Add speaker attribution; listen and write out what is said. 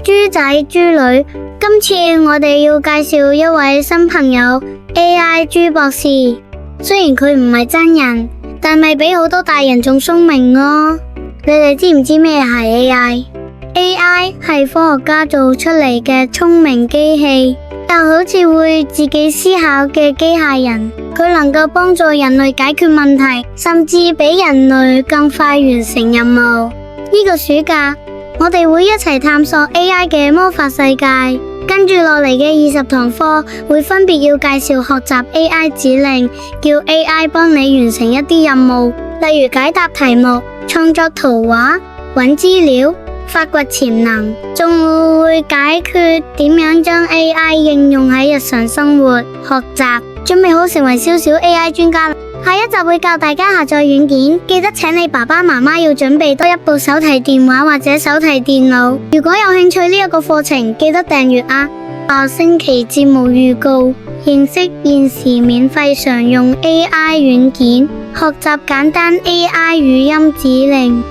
Speaker 1: 豬仔豬女，今次我哋要介紹一位新朋友 AI 豬博士。雖然佢唔係真人，但係比好多大人仲聰明哦。你哋知唔知咩係 AI？AI 係科學家做出嚟嘅聰明機器，又好似會自己思考嘅機械人。佢能夠幫助人類解決問題，甚至比人類更快完成任務。呢個暑假，我哋會一齊探索 AI 嘅魔法世界。跟住落嚟嘅20堂課，會分別要介紹學習 AI 指令，叫 AI 幫你完成一啲任務，例如解答題目、創作圖畫、揾資料、發掘潛能，仲會解決點樣將 AI 應用喺日常生活學習。準備好成為小小 AI 專家。下一集會教大家下載軟件，記得請你爸爸媽媽要準備多一部手提電話或者手提電腦。如果有興趣呢一個課程，記得訂閱啊！下星期節目預告：認識現時免費常用 AI 軟件，學習簡單 AI 語音指令。